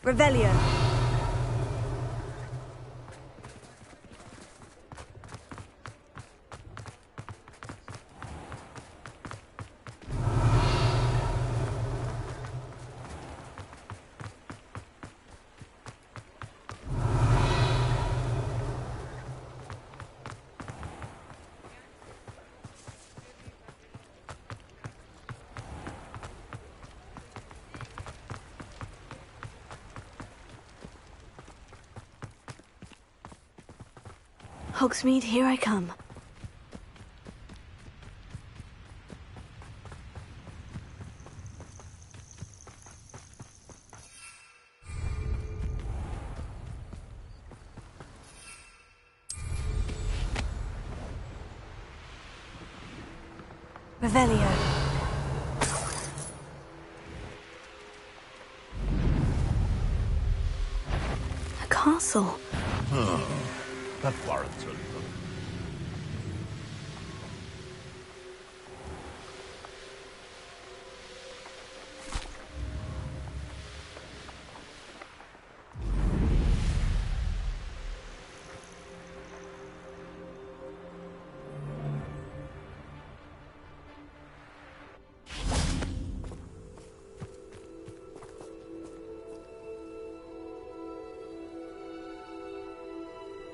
Revelio. Hogsmeade, here I come. Revelio. A castle. That warrants a look.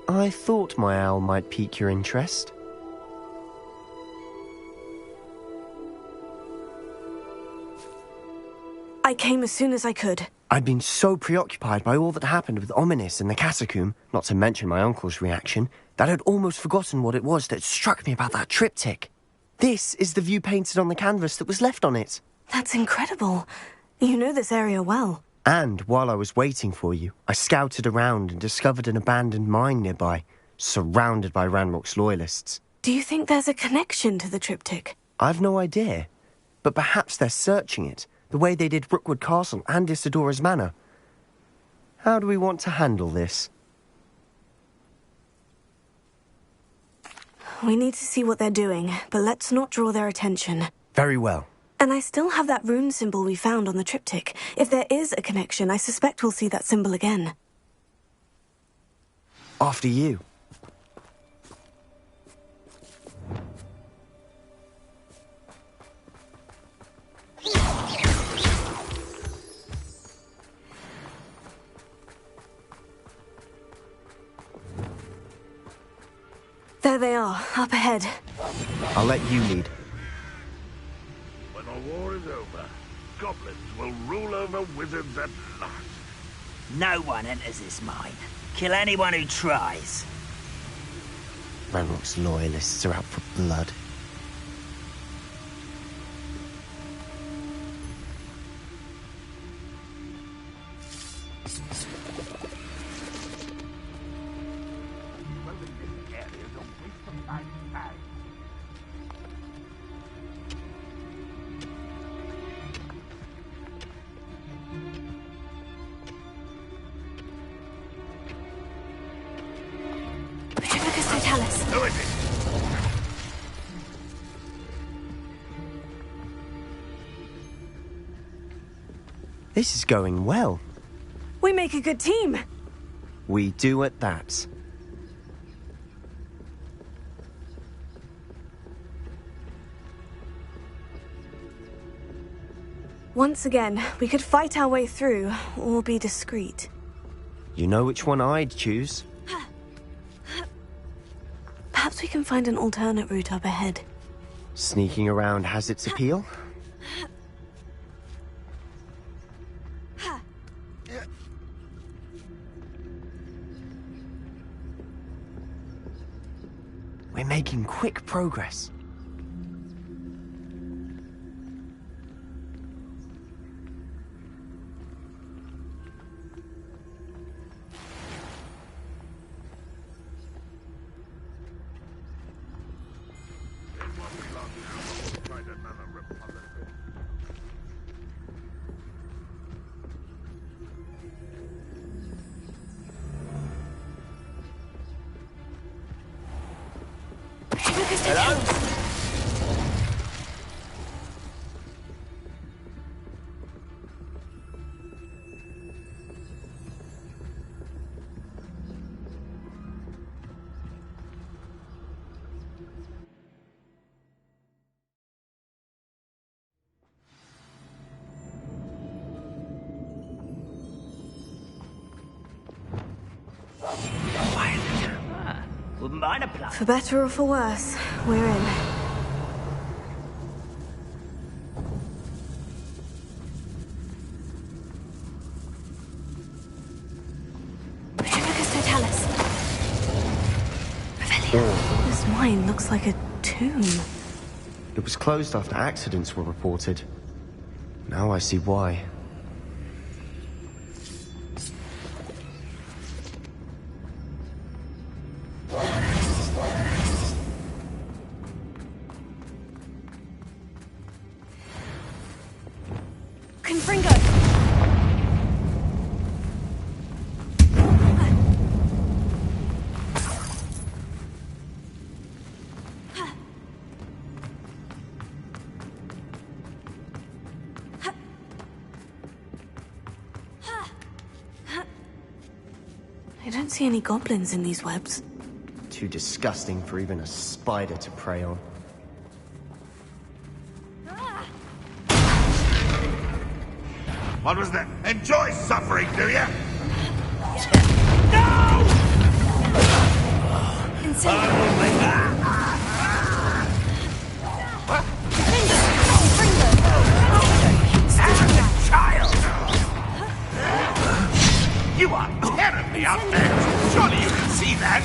I thought my owl might pique your interest. I came as soon as I could. I'd been so preoccupied by all that happened with Ominis and the catacomb, not to mention my uncle's reaction, that I'd almost forgotten what it was that struck me about that triptych. This is the view painted on the canvas that was left on it. That's incredible. You know this area well. And while I was waiting for you, I scouted around and discovered an abandoned mine nearby, surrounded by Ranrock's loyalists. Do you think there's a connection to the triptych? I've no idea, but perhaps they're searching it, the way they did Rookwood Castle and Isidora's Manor. How do we want to handle this? We need to see what they're doing, but let's not draw their attention. Very well. And I still have that rune symbol we found on the triptych. If there is a connection, I suspect we'll see that symbol again. After you. There they are, up ahead. I'll let you lead. When the war is over, goblins will rule over wizards at last. No one enters this mine. Kill anyone who tries. Ranrock's loyalists are out for blood. Who is it? This is going well. We make a good team. We do at that. Once again, we could fight our way through, or be discreet. You know which one I'd choose. Perhaps we can find an alternate route up ahead. Sneaking around has its appeal. We're making quick progress. Wouldn't mind a plug. For better or for worse, we're in. This mine looks like a tomb. It was closed after accidents were reported. Now I see why. I don't see any goblins in these webs. Too disgusting for even a spider to prey on. What was that? Enjoy suffering, do you? No! Child! You are terribly outmatched. Surely you can see that.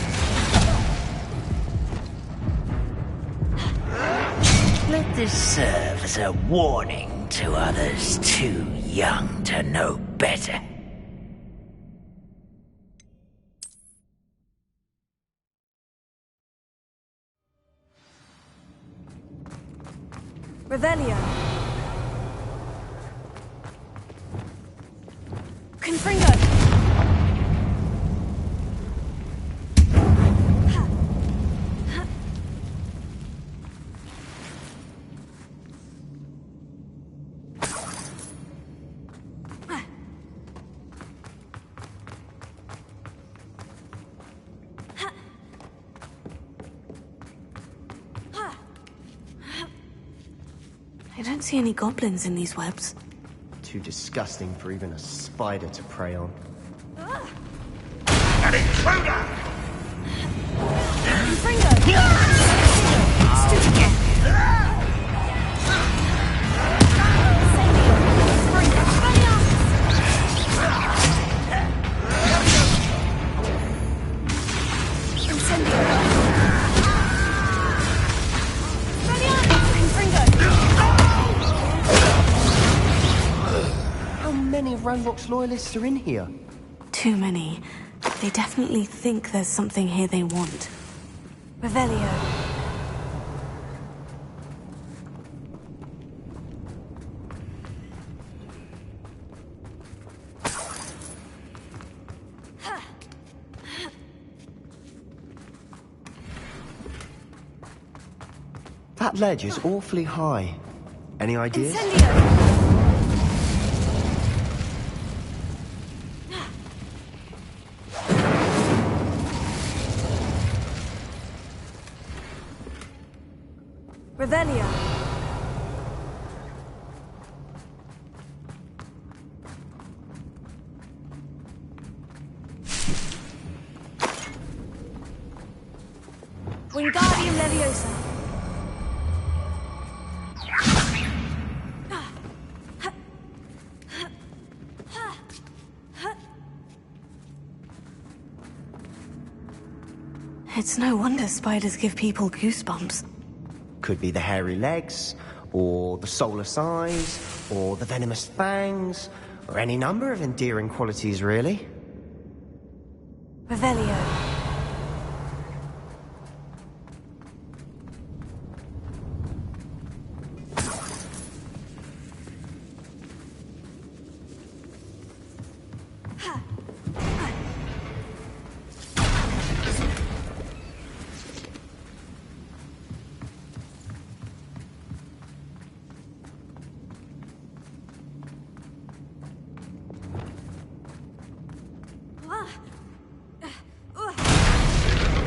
Let this serve as a warning to others too young to know better. Revelio. Confringo. I don't see any goblins in these webs. Too disgusting for even a spider to prey on. An intruder! How many of Ranrock's loyalists are in here? Too many. They definitely think there's something here they want. Revelio. That ledge is awfully high. Any ideas? Revelio. Wingardium Leviosa. It's no wonder spiders give people goosebumps. Could be the hairy legs, or the soulless eyes, or the venomous fangs, or any number of endearing qualities, really. Revelio.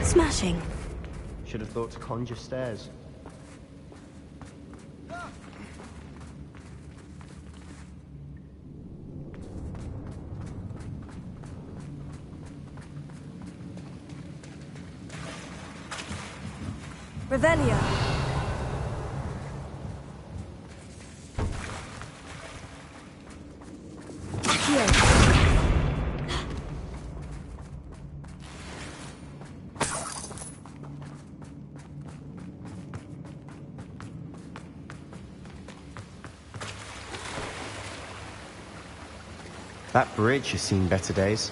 Smashing. Should have thought to conjure stairs. Revelio. Accio. That bridge has seen better days.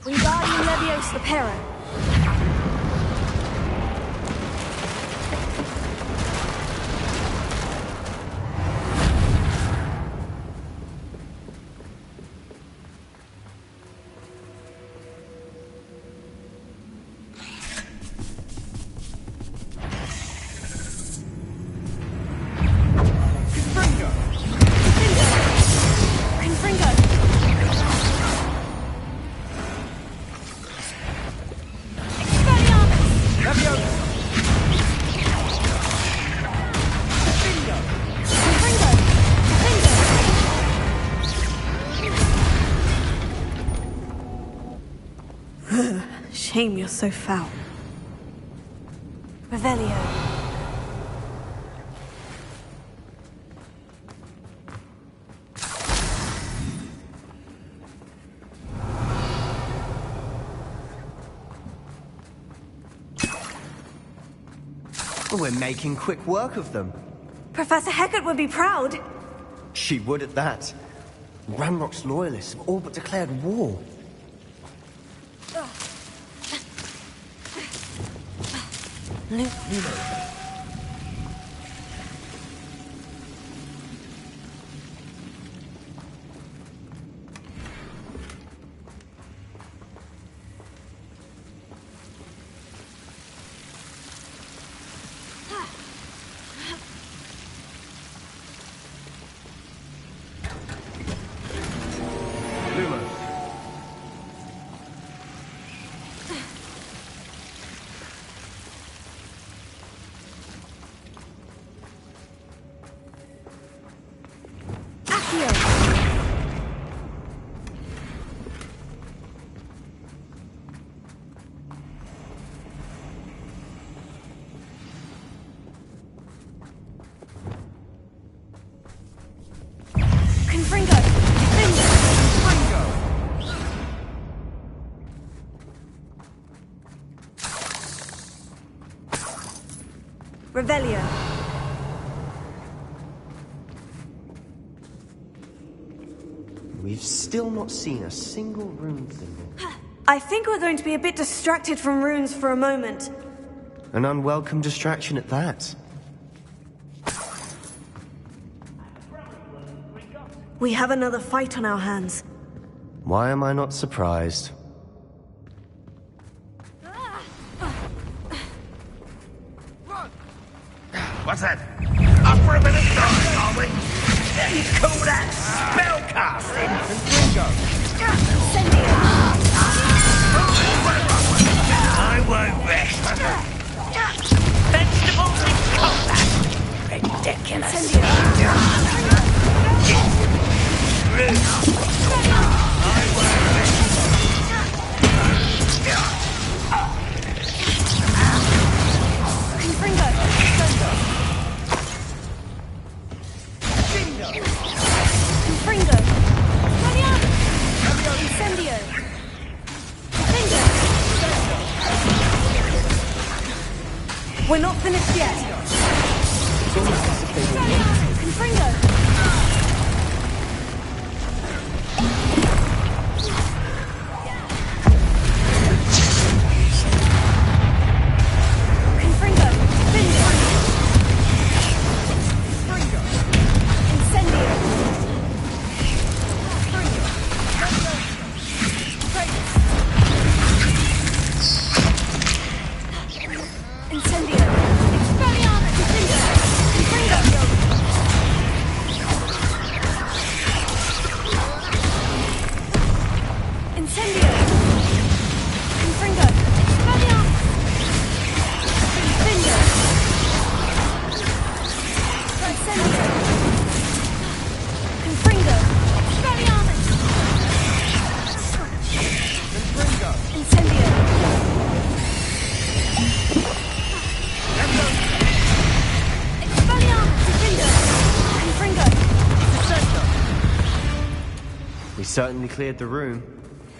Wingardium Leviosa Pero. Shame you're so foul. Revelio. We're making quick work of them. Professor Hecat would be proud. She would at that. Ranrock's loyalists have all but declared war. Revelio. We've still not seen a single rune symbol. I think we're going to be a bit distracted from runes for a moment. An unwelcome distraction at that. We have another fight on our hands. Why am I not surprised? What's that? Up for a minute time, are we? You call that spellcasting? I won't rest. Vegetables in combat. Ridiculous. We're not finished yet. Confringo. Confringo. Incendio. We certainly cleared the room.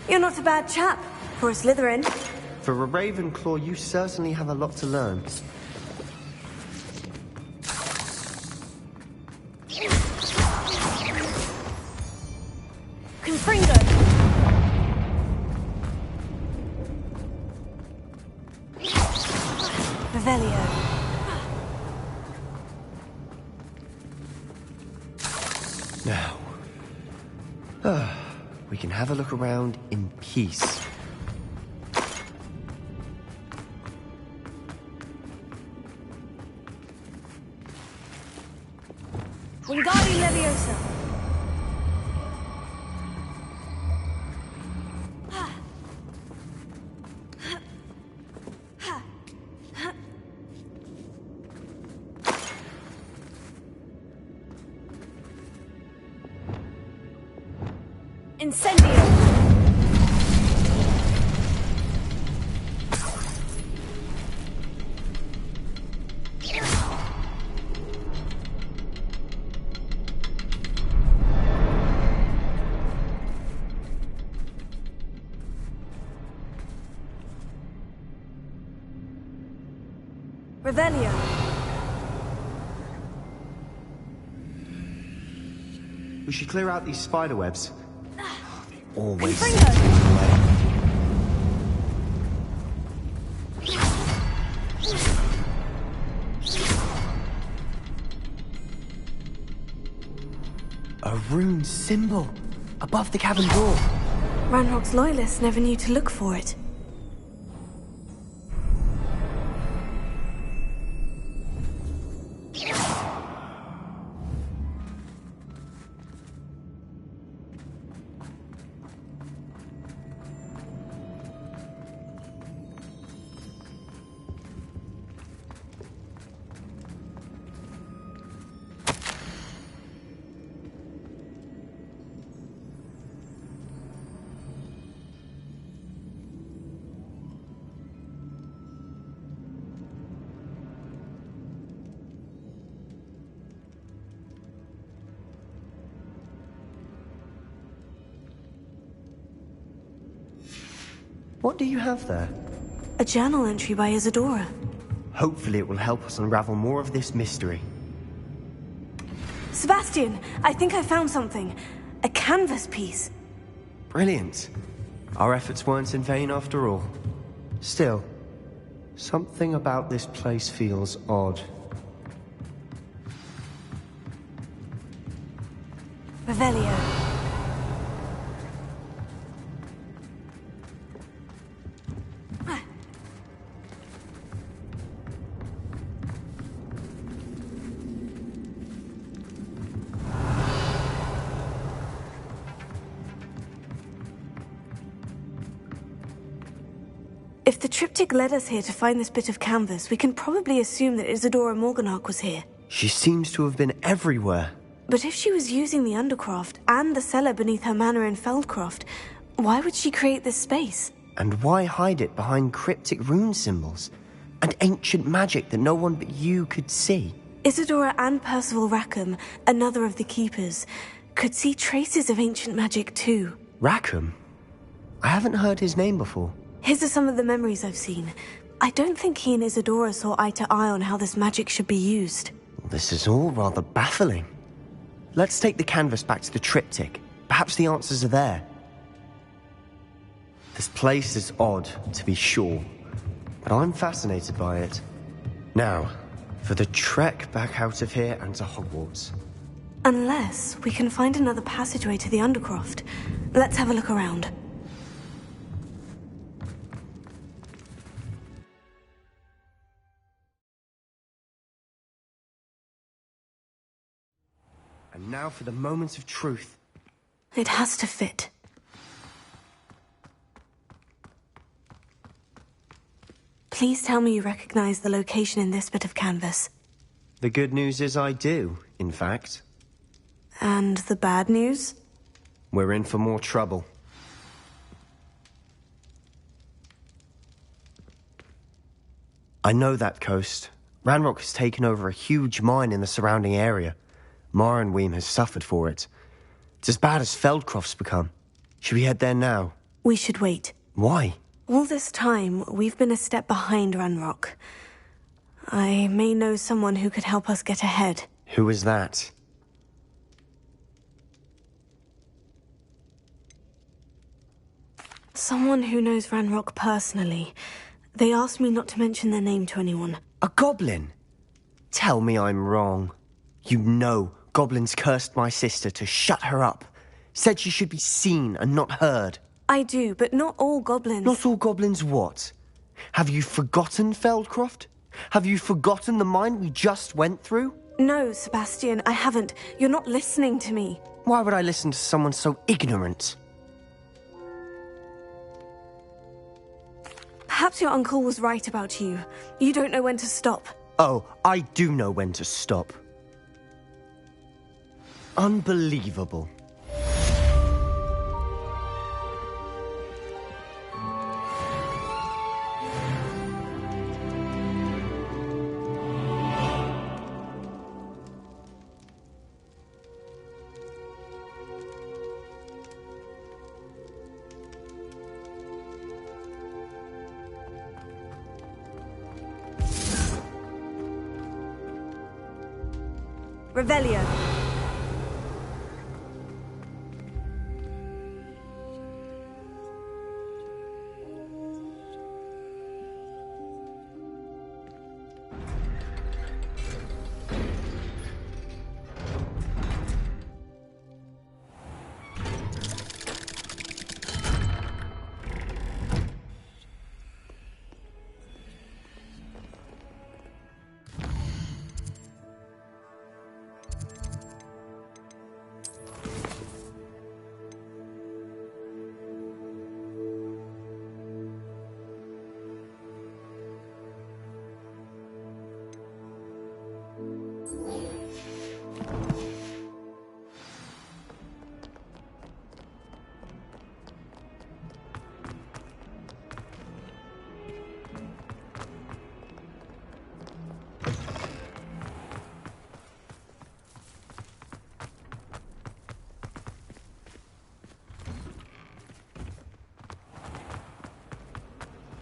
You're not a bad chap for a Slytherin. For a Ravenclaw, you certainly have a lot to learn. Confringo! Revelio. Now, we can have a look around in peace. Wingardium Leviosa. Incendio! Revelio. We should clear out these spider webs. Always. A rune symbol above the cabin door. Ranrock's loyalists never knew to look for it. What do you have there? A journal entry by Isadora. Hopefully it will help us unravel more of this mystery. Sebastian, I think I found something. A canvas piece. Brilliant. Our efforts weren't in vain after all. Still, something about this place feels odd. Revelio. If the triptych led us here to find this bit of canvas, we can probably assume that Isadora Morganach was here. She seems to have been everywhere. But if she was using the Undercroft and the cellar beneath her manor in Feldcroft, why would she create this space? And why hide it behind cryptic rune symbols? And ancient magic that no one but you could see? Isadora and Percival Rackham, another of the Keepers, could see traces of ancient magic too. Rackham? I haven't heard his name before. His are some of the memories I've seen. I don't think he and Isadora saw eye to eye on how this magic should be used. This is all rather baffling. Let's take the canvas back to the triptych. Perhaps the answers are there. This place is odd, to be sure, but I'm fascinated by it. Now, for the trek back out of here and to Hogwarts. Unless we can find another passageway to the Undercroft. Let's have a look around. And now for the moment of truth. It has to fit. Please tell me you recognize the location in this bit of canvas. The good news is I do, in fact. And the bad news? We're in for more trouble. I know that coast. Ranrock has taken over a huge mine in the surrounding area. Marrenweem has suffered for it. It's as bad as Feldcroft's become. Should we head there now? We should wait. Why? All this time, we've been a step behind Ranrock. I may know someone who could help us get ahead. Who is that? Someone who knows Ranrock personally. They asked me not to mention their name to anyone. A goblin? Tell me I'm wrong. You know goblins cursed my sister to shut her up. Said she should be seen and not heard. I do, but not all goblins. Not all goblins what? Have you forgotten Feldcroft? Have you forgotten the mine we just went through? No, Sebastian, I haven't. You're not listening to me. Why would I listen to someone so ignorant? Perhaps your uncle was right about you. You don't know when to stop. Oh, I do know when to stop. Unbelievable. Revelio.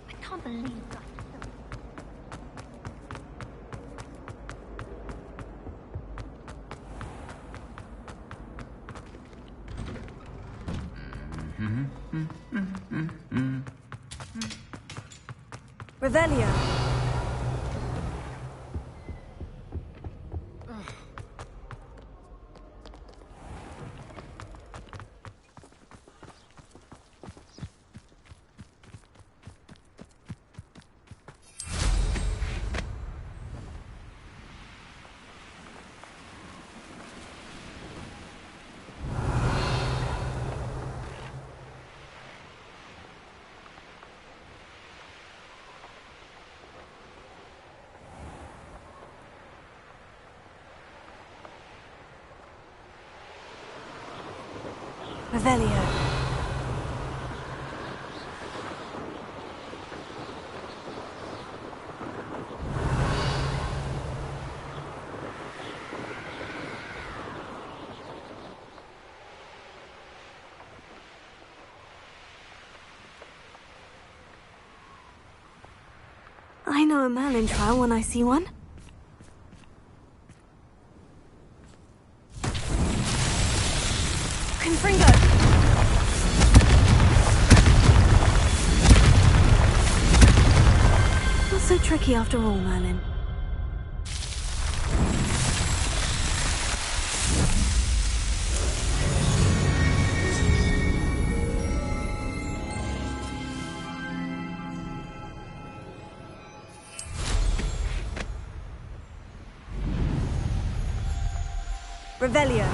I can't believe that. Revelio. Revelio. I know a Merlin trial when I see one. Confringo! Not so tricky after all, Merlin. Revelio.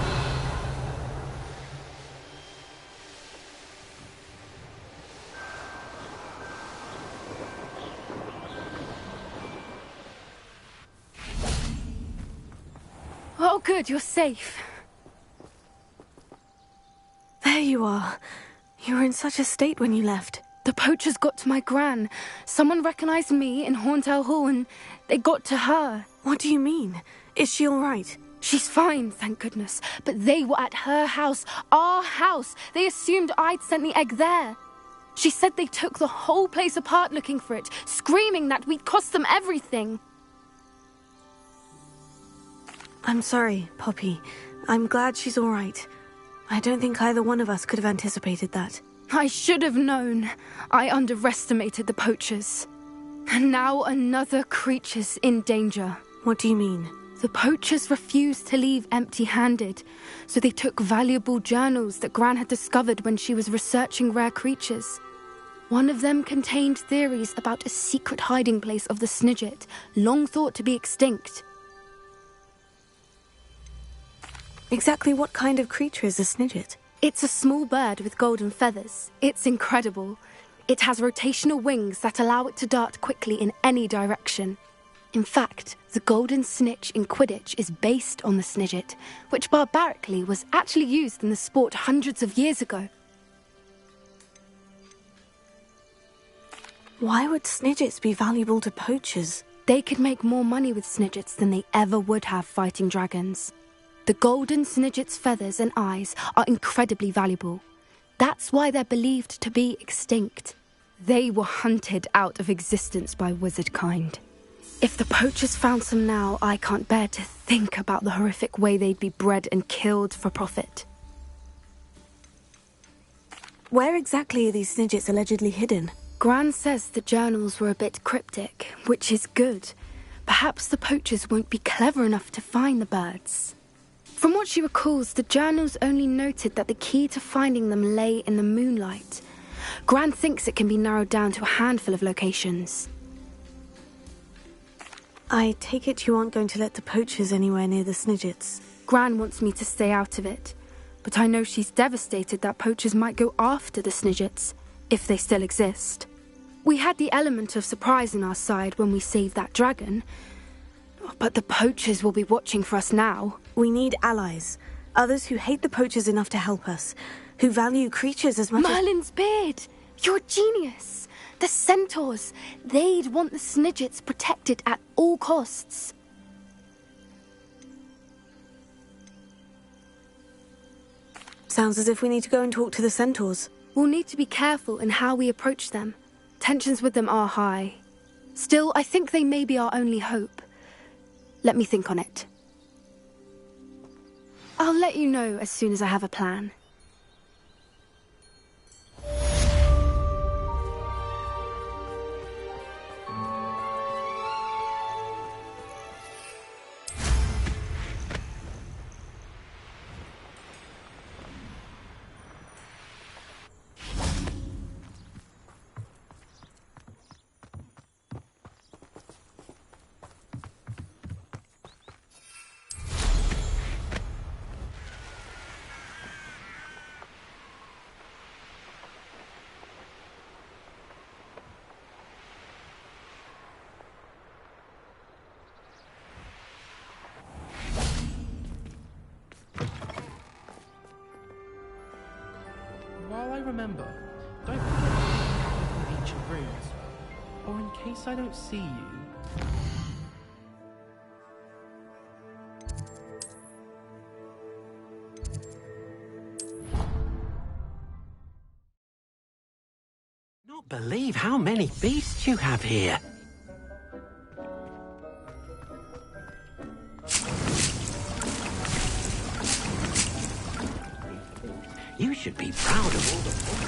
Oh, good, you're safe. There you are. You were in such a state when you left. The poachers got to my gran. Someone recognized me in Hauntel Hall and they got to her. What do you mean? Is she all right? She's fine, thank goodness. But they were at her house, our house. They assumed I'd sent the egg there. She said they took the whole place apart looking for it, screaming that we'd cost them everything. I'm sorry, Poppy. I'm glad she's all right. I don't think either one of us could have anticipated that. I should have known. I underestimated the poachers. And now another creature's in danger. What do you mean? The poachers refused to leave empty-handed, so they took valuable journals that Gran had discovered when she was researching rare creatures. One of them contained theories about a secret hiding place of the Snidget, long thought to be extinct. Exactly what kind of creature is a Snidget? It's a small bird with golden feathers. It's incredible. It has rotational wings that allow it to dart quickly in any direction. In fact, the golden snitch in Quidditch is based on the Snidget, which barbarically was actually used in the sport hundreds of years ago. Why would Snidgets be valuable to poachers? They could make more money with Snidgets than they ever would have fighting dragons. The golden Snidget's feathers and eyes are incredibly valuable. That's why they're believed to be extinct. They were hunted out of existence by wizard kind. If the poachers found some now, I can't bear to think about the horrific way they'd be bred and killed for profit. Where exactly are these Snidgets allegedly hidden? Gran says the journals were a bit cryptic, which is good. Perhaps the poachers won't be clever enough to find the birds. From what she recalls, the journals only noted that the key to finding them lay in the moonlight. Gran thinks it can be narrowed down to a handful of locations. I take it you aren't going to let the poachers anywhere near the Snidgets. Gran wants me to stay out of it, but I know she's devastated that poachers might go after the Snidgets, if they still exist. We had the element of surprise on our side when we saved that dragon, but the poachers will be watching for us now. We need allies, others who hate the poachers enough to help us, who value creatures as much as... Merlin's beard! You're a genius! The centaurs! They'd want the Snidgets protected at all costs. Sounds as if we need to go and talk to the centaurs. We'll need to be careful in how we approach them. Tensions with them are high. Still, I think they may be our only hope. Let me think on it. I'll let you know as soon as I have a plan. While I remember, don't forget to keep the ancient runes, or in case I don't see you. Not believe how many beasts you have here. You should be proud of all the...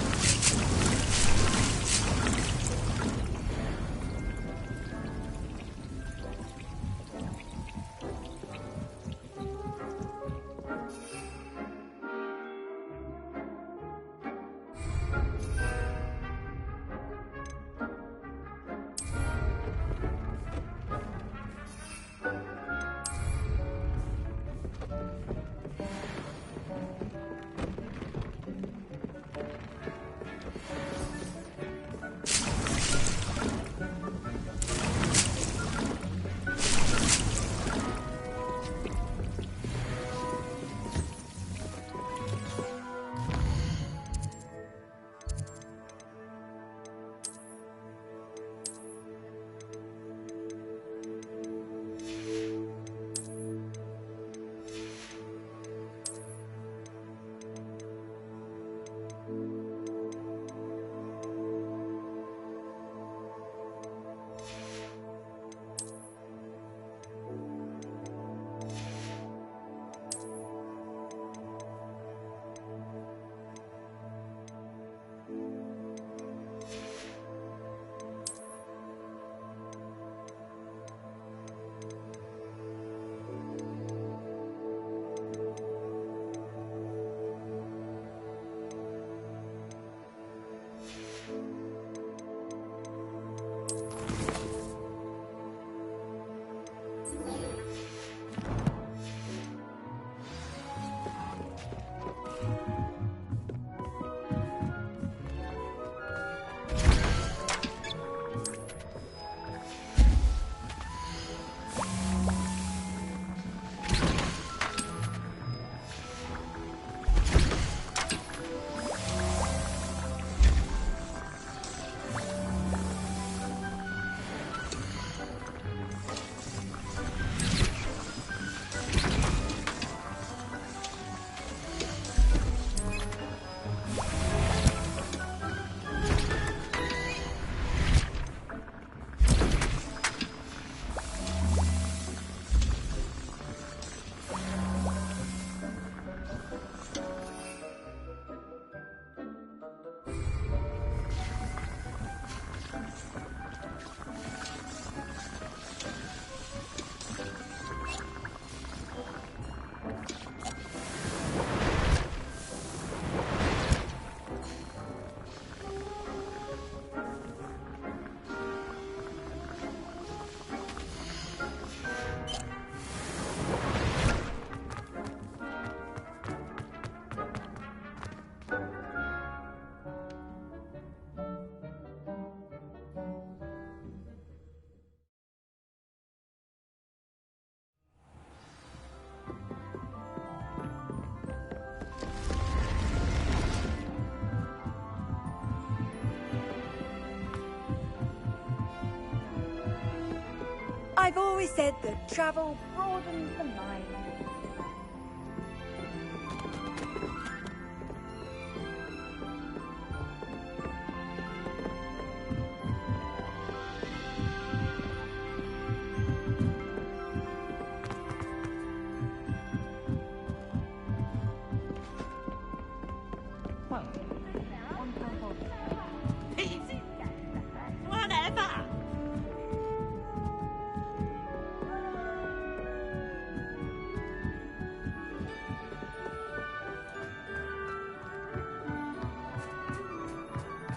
I've always said that travel broadens the mind.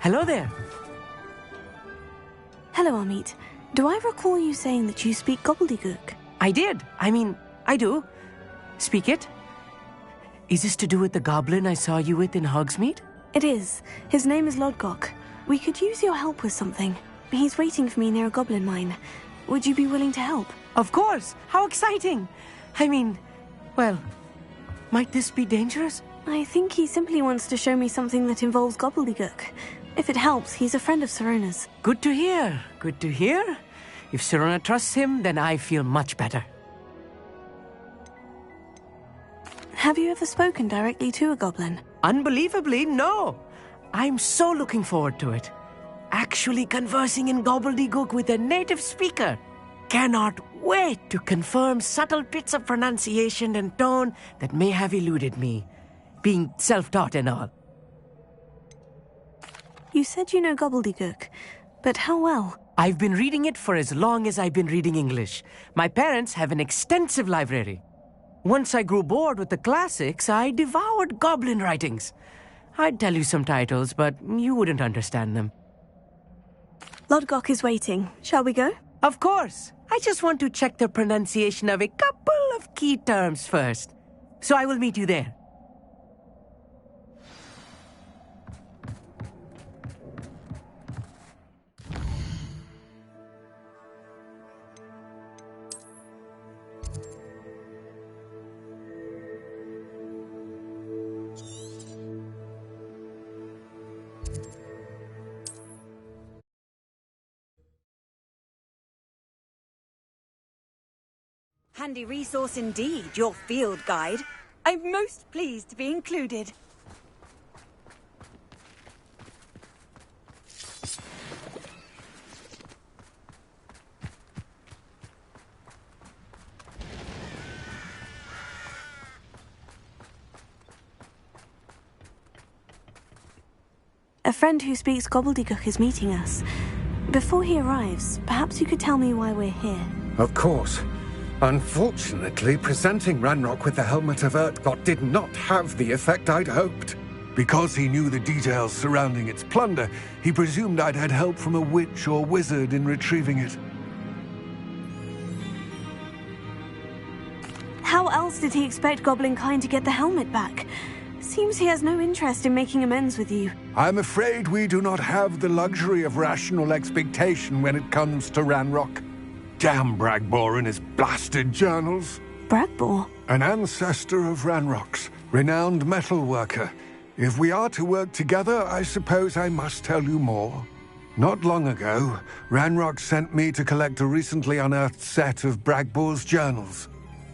Hello there. Hello, Amit. Do I recall you saying that you speak gobbledygook? I did. I do. Speak it. Is this to do with the goblin I saw you with in Hogsmeade? It is. His name is Lodgok. We could use your help with something. He's waiting for me near a goblin mine. Would you be willing to help? Of course. How exciting. Well, might this be dangerous? I think he simply wants to show me something that involves gobbledygook. If it helps, he's a friend of Sirona's. Good to hear. Good to hear. If Sirona trusts him, then I feel much better. Have you ever spoken directly to a goblin? Unbelievably, no. I'm so looking forward to it. Actually conversing in gobbledygook with a native speaker. Cannot wait to confirm subtle bits of pronunciation and tone that may have eluded me, being self-taught and all. You said you know gobbledygook, but how well? I've been reading it for as long as I've been reading English. My parents have an extensive library. Once I grew bored with the classics, I devoured goblin writings. I'd tell you some titles, but you wouldn't understand them. Lodgok is waiting. Shall we go? Of course. I just want to check the pronunciation of a couple of key terms first. So I will meet you there. Handy resource indeed, your field guide. I'm most pleased to be included. A friend who speaks gobbledygook is meeting us. Before he arrives, perhaps you could tell me why we're here. Of course. Unfortunately, presenting Ranrock with the Helmet of Urtkot did not have the effect I'd hoped. Because he knew the details surrounding its plunder, he presumed I'd had help from a witch or wizard in retrieving it. How else did he expect Goblinkind to get the helmet back? Seems he has no interest in making amends with you. I'm afraid we do not have the luxury of rational expectation when it comes to Ranrock. Damn Bragbor and his blasted journals. Bragbor? An ancestor of Ranrock's, renowned metalworker. If we are to work together, I suppose I must tell you more. Not long ago, Ranrock sent me to collect a recently unearthed set of Bragbor's journals.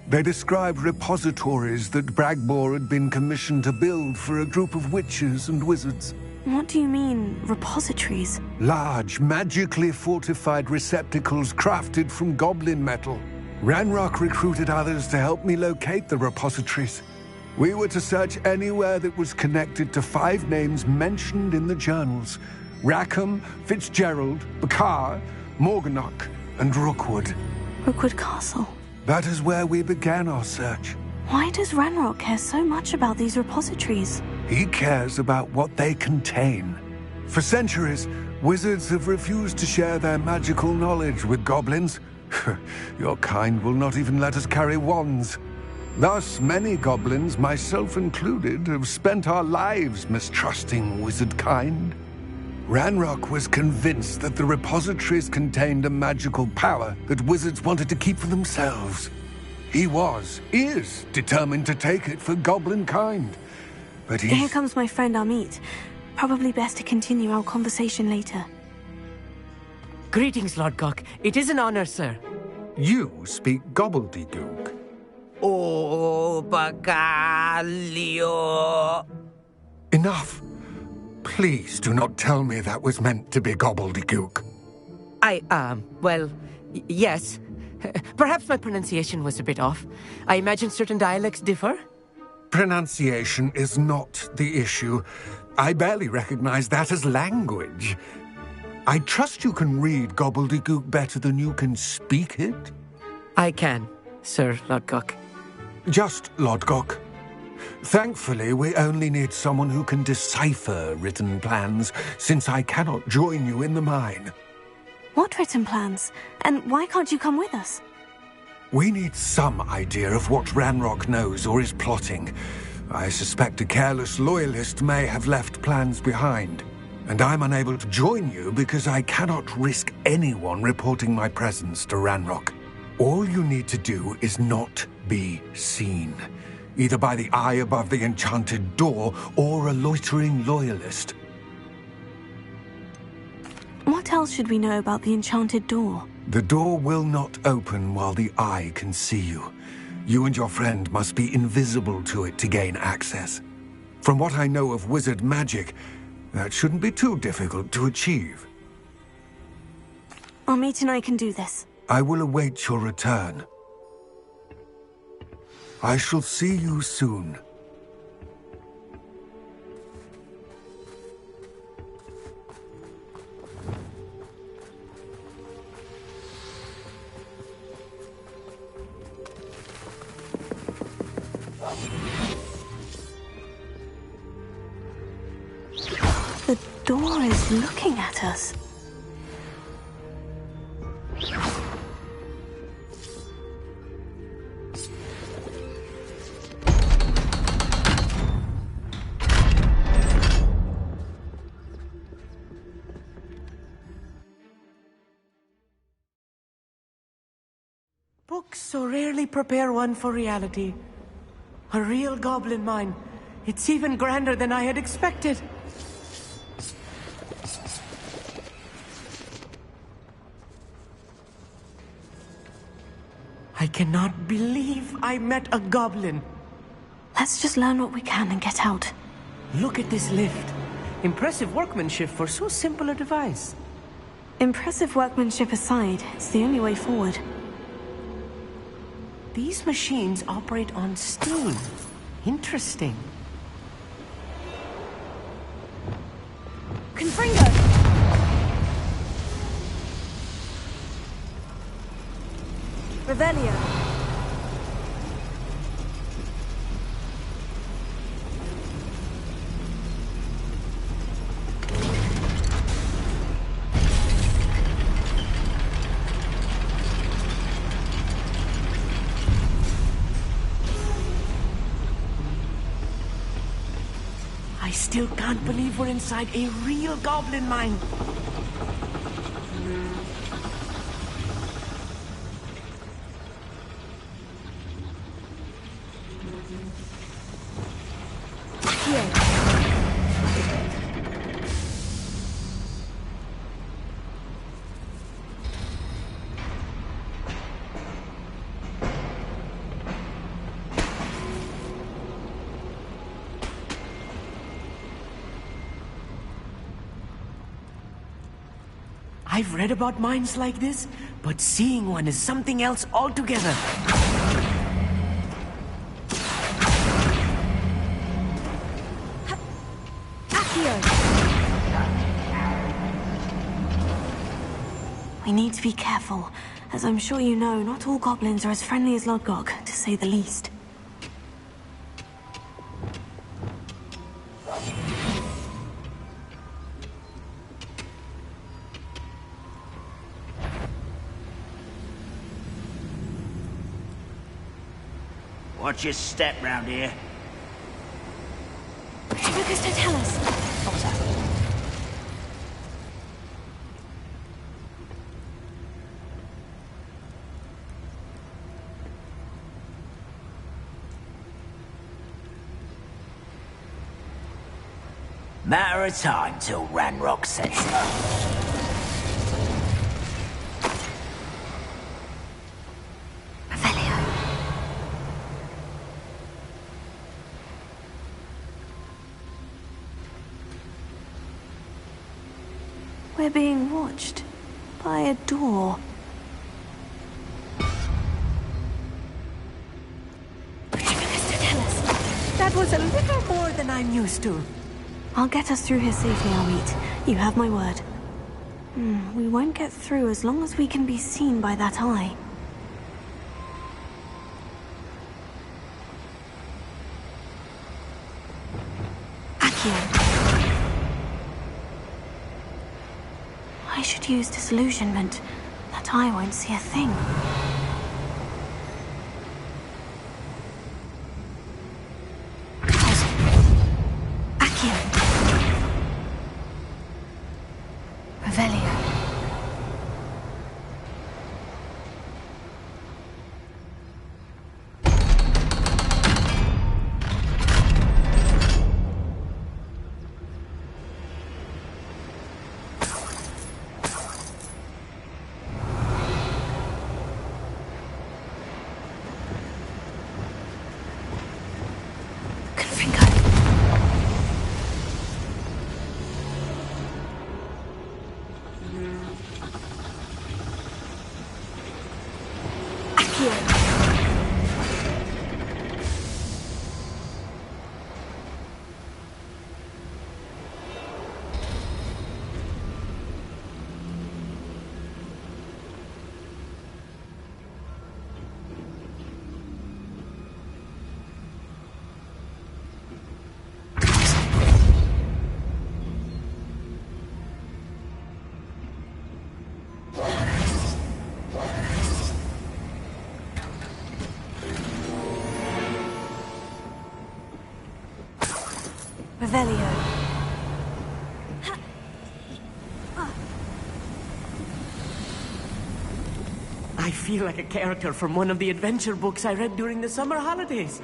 They described repositories that Bragbor had been commissioned to build for a group of witches and wizards. What do you mean, repositories? Large, magically fortified receptacles crafted from goblin metal. Ranrock recruited others to help me locate the repositories. We were to search anywhere that was connected to 5 names mentioned in the journals. Rackham, Fitzgerald, Bakar, Morganach, and Rookwood. Rookwood Castle? That is where we began our search. Why does Ranrock care so much about these repositories? He cares about what they contain. For centuries, wizards have refused to share their magical knowledge with goblins. Your kind will not even let us carry wands. Thus, many goblins, myself included, have spent our lives mistrusting wizard kind. Ranrock was convinced that the repositories contained a magical power that wizards wanted to keep for themselves. He is determined to take it for goblin kind. But Here comes my friend Amit. Probably best to continue our conversation later. Greetings, Lodgok. It is an honor, sir. You speak gobbledygook. Oh, Bacalio. Enough. Please do not tell me that was meant to be gobbledygook. Yes. Perhaps my pronunciation was a bit off. I imagine certain dialects differ. Pronunciation is not the issue. I barely recognize that as language. I trust you can read gobbledygook better than you can speak it? I can, Sir Lodgok. Just Lodgok. Thankfully, we only need someone who can decipher written plans, since I cannot join you in the mine. What written plans? And why can't you come with us? We need some idea of what Ranrock knows or is plotting. I suspect a careless loyalist may have left plans behind. And I'm unable to join you because I cannot risk anyone reporting my presence to Ranrock. All you need to do is not be seen, either by the eye above the enchanted door or a loitering loyalist. What else should we know about the enchanted door? The door will not open while the eye can see you. You and your friend must be invisible to it to gain access. From what I know of wizard magic, that shouldn't be too difficult to achieve. Armit and I can do this. I will await your return. I shall see you soon. The door is looking at us. Books so rarely prepare one for reality. A real goblin mine. It's even grander than I had expected. I cannot believe I met a goblin. Let's just learn what we can and get out. Look at this lift. Impressive workmanship for so simple a device. Impressive workmanship aside, it's the only way forward. These machines operate on steam. Interesting. Confringo! Revelio. I still can't believe we're inside a real goblin mine. I've read about mines like this, but seeing one is something else altogether. We need to be careful. As I'm sure you know, not all goblins are as friendly as Lodgok, to say the least. Watch your step round here. Focus to tell us. What was that? Matter of time till Ranrock sets up. We're being watched by a door. That was a little more than I'm used to. I'll get us through here safely, Amit. You have my word. We won't get through as long as we can be seen by that eye. I should use disillusionment. That eye won't see a thing. Revelio. I feel like a character from one of the adventure books I read during the summer holidays.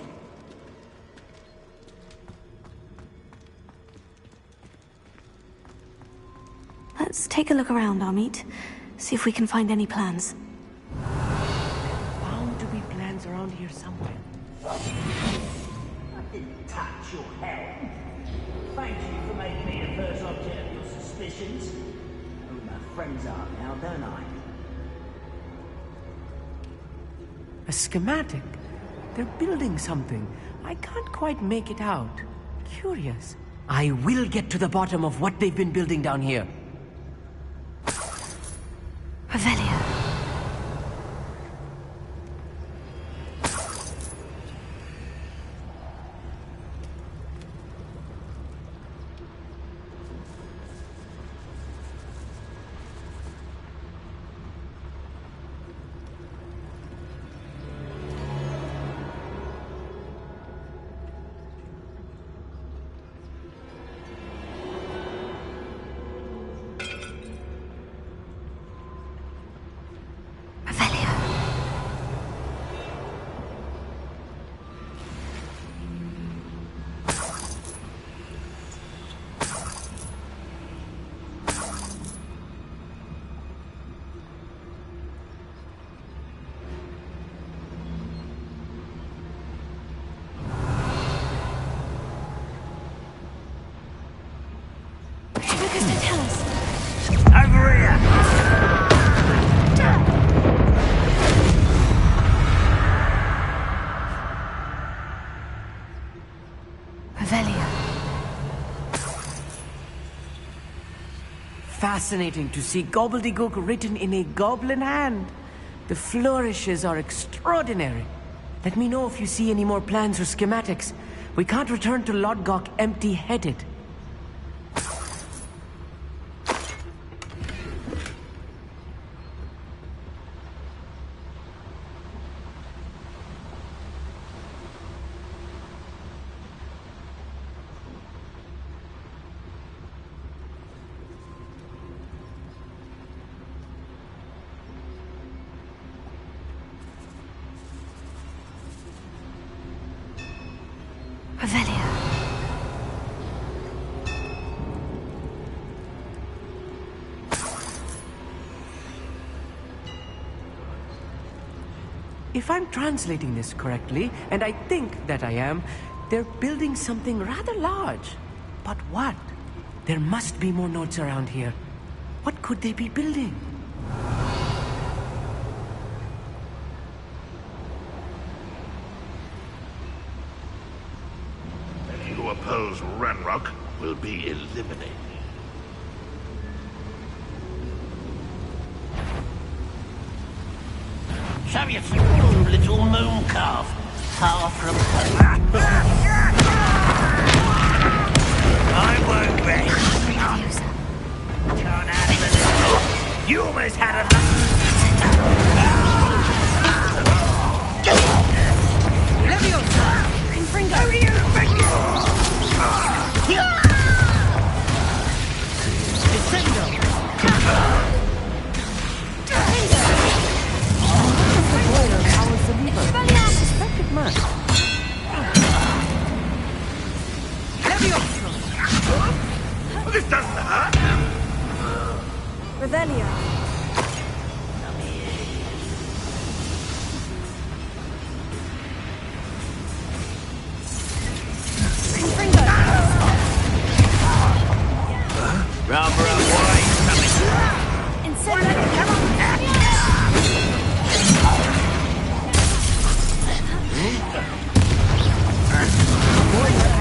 Let's take a look around, Amit. See if we can find any plans. Bound to be plans around here somewhere. I didn't touch your helm. Thank you for making me the first object of your suspicions. Who my friends are now, don't I? A schematic. They're building something. I can't quite make it out. Curious. I will get to the bottom of what they've been building down here. Revelio. Fascinating to see gobbledygook written in a goblin hand. The flourishes are extraordinary. Let me know if you see any more plans or schematics. We can't return to Lodgok empty-headed. Revelio. If I'm translating this correctly, and I think that I am, they're building something rather large. But what? There must be more notes around here. What could they be building? Any who oppose Ranrock will be eliminated. So you spoiled little moon calf, far from home. I won't rest. Can't handle it. You almost had a... Leviosa! Confringo! How do you think? Suspected much. This doesn't hurt. Revelio. Rather a wise coming.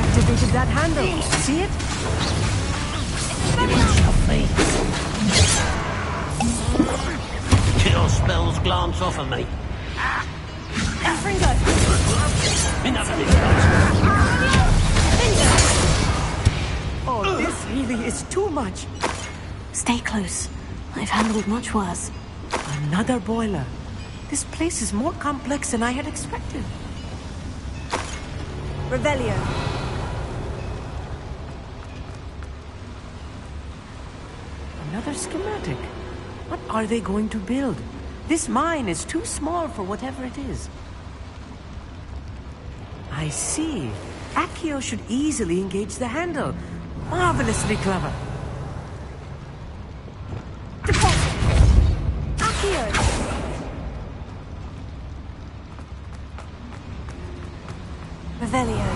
Activated that handle. See it? Give it softly. Kill spells glance off of me. Enough of this. Oh, this really is too much. Stay close. I've handled much worse. Another boiler. This place is more complex than I had expected. Revelio. Another schematic. What are they going to build? This mine is too small for whatever it is. I see. Accio should easily engage the handle. Marvelously clever. Accio! Revelio.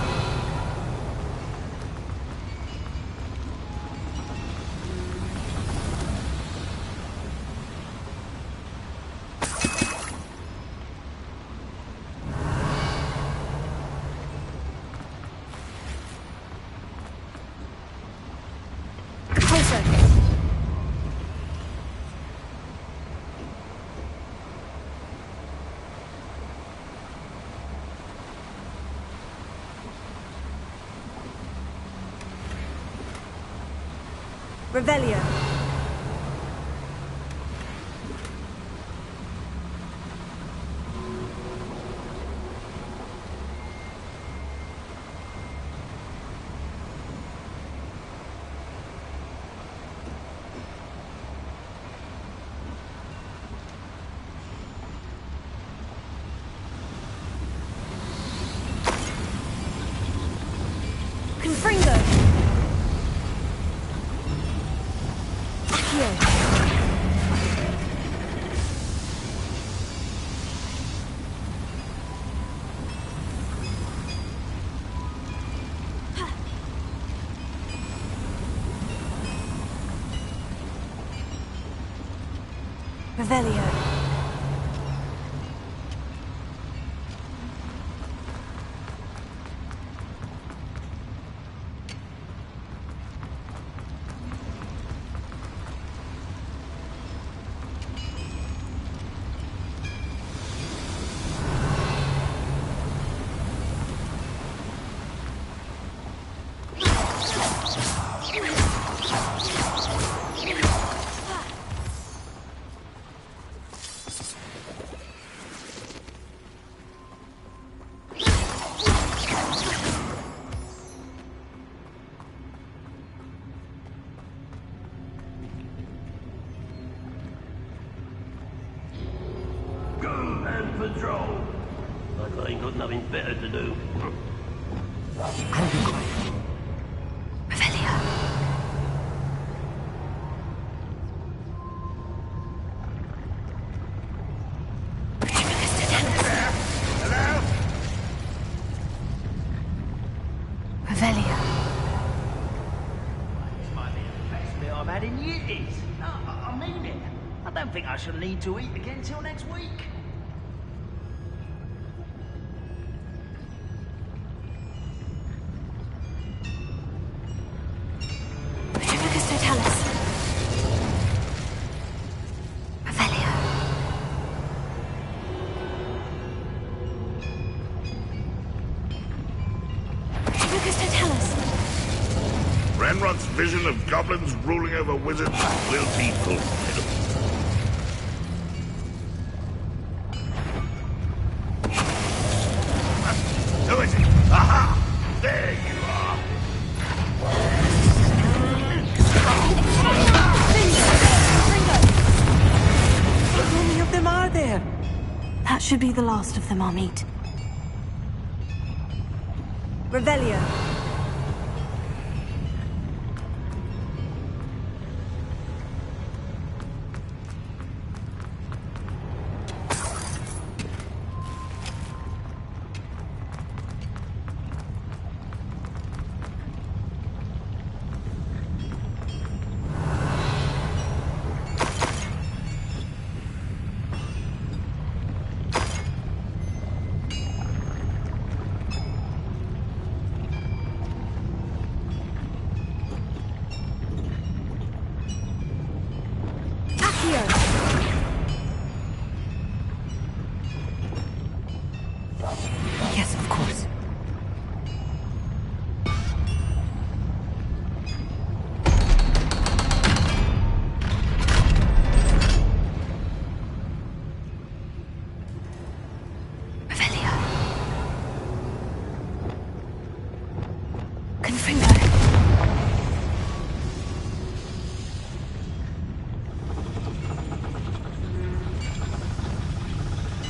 Revelio. Confringo. Revelio. Patrol. Like I ain't got nothing better to do. I'll be quiet. Revelio. Revelio. This might be the best bit I've had in years. I mean it. I don't think I shall need to eat again till next week. Renrod's vision of goblins ruling over wizards will be fulfilled. Who is it? Aha! There you are! How many of them are there? That should be the last of them, Amit. Revelio. Yes, of course. Revelio. Confringo.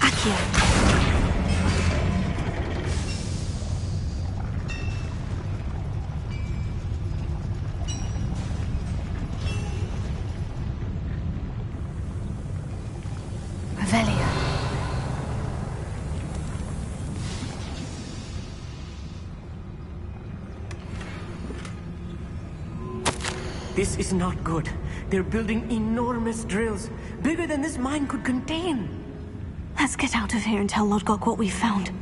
Accio. Revelio. This is not good. They're building enormous drills, bigger than this mine could contain. Let's get out of here and tell Lodgok what we found.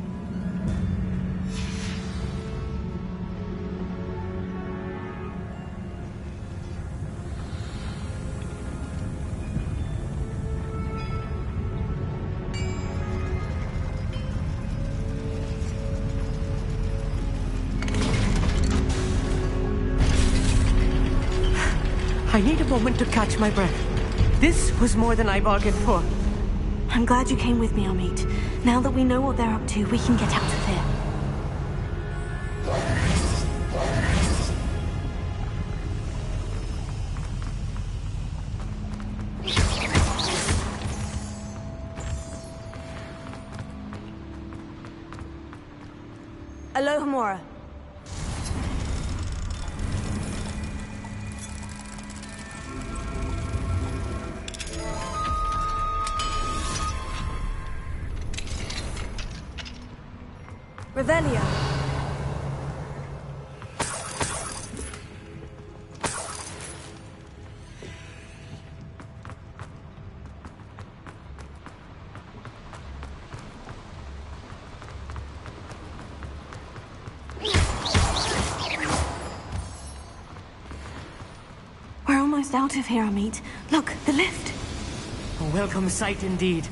I need a moment to catch my breath. This was more than I bargained for. I'm glad you came with me, Amit. Now that we know what they're up to, we can get out of here. Alohomora. Revelio. We're almost out of here, Amit. Look, the lift. A welcome sight indeed.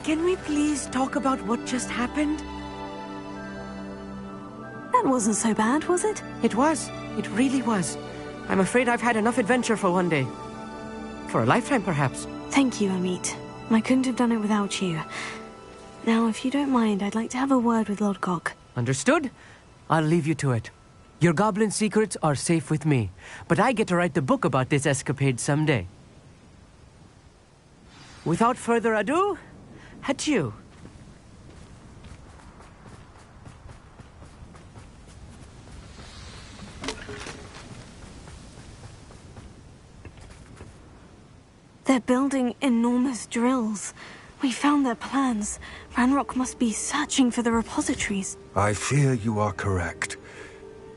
Can we please talk about what just happened? That wasn't so bad, was it? It was. It really was. I'm afraid I've had enough adventure for one day. For a lifetime, perhaps. Thank you, Amit. I couldn't have done it without you. Now, if you don't mind, I'd like to have a word with Lodgok. Understood? I'll leave you to it. Your goblin secrets are safe with me, but I get to write the book about this escapade someday. Without further ado, adieu. They're building enormous drills. We found their plans. Ranrock must be searching for the repositories. I fear you are correct.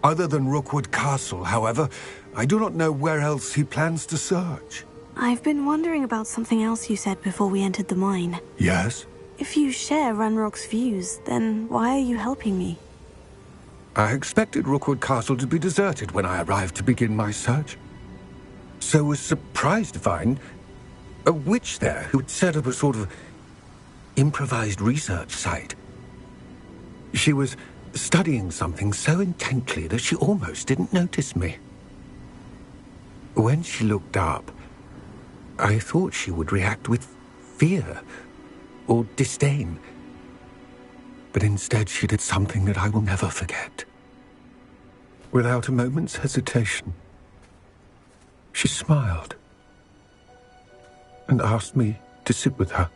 Other than Rookwood Castle, however, I do not know where else he plans to search. I've been wondering about something else you said before we entered the mine. Yes? If you share Ranrock's views, then why are you helping me? I expected Rookwood Castle to be deserted when I arrived to begin my search. So was surprised to find a witch there who had set up a sort of improvised research site. She was studying something so intently that she almost didn't notice me. When she looked up, I thought she would react with fear or disdain. But instead she did something that I will never forget. Without a moment's hesitation, she smiled and asked me to sit with her.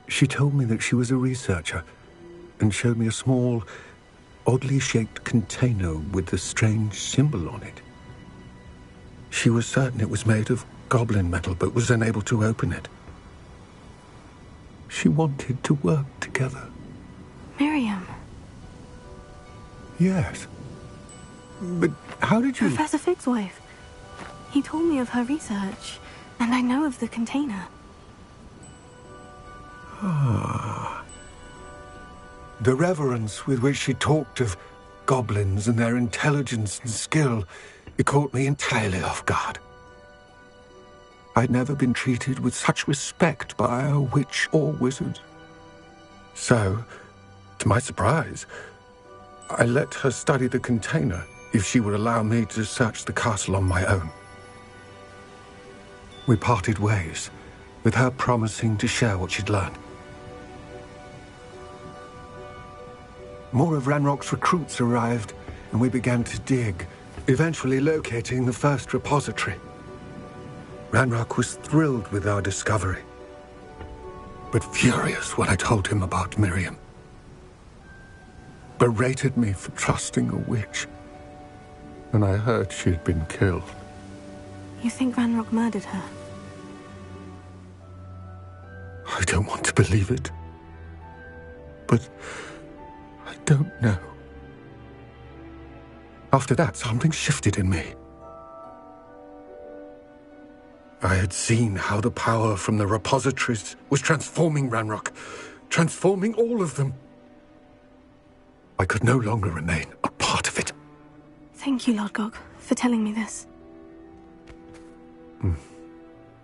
She told me that she was a researcher and showed me a small, oddly shaped container with a strange symbol on it. She was certain it was made of goblin metal, but was unable to open it. She wanted to work together. Miriam. Yes. But how did you... Professor Fig's wife. He told me of her research, and I know of the container. Ah. The reverence with which she talked of goblins and their intelligence and skill, it caught me entirely off guard. I'd never been treated with such respect by a witch or wizard. So, to my surprise, I let her study the container if she would allow me to search the castle on my own. We parted ways, with her promising to share what she'd learned. More of Ranrock's recruits arrived, and we began to dig, eventually locating the first repository. Ranrock was thrilled with our discovery, but furious when I told him about Miriam. Berated me for trusting a witch, and I heard she had been killed. You think Ranrock murdered her? I don't want to believe it, but I don't know. After that, something shifted in me. I had seen how the power from the repositories was transforming Ranrock, transforming all of them. I could no longer remain a part of it. Thank you, Lodgok, for telling me this.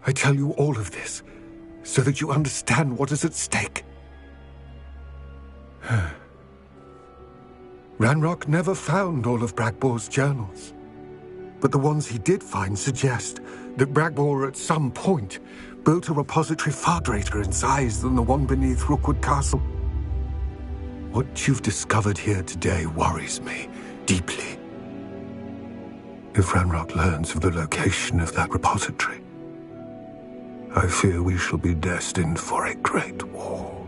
I tell you all of this so that you understand what is at stake. Ranrock never found all of Bragbor's journals, but the ones he did find suggest that Bragbor at some point built a repository far greater in size than the one beneath Rookwood Castle. What you've discovered here today worries me deeply. If Ranrock learns of the location of that repository, I fear we shall be destined for a great war.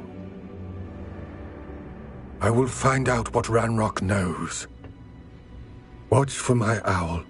I will find out what Ranrock knows. Watch for my owl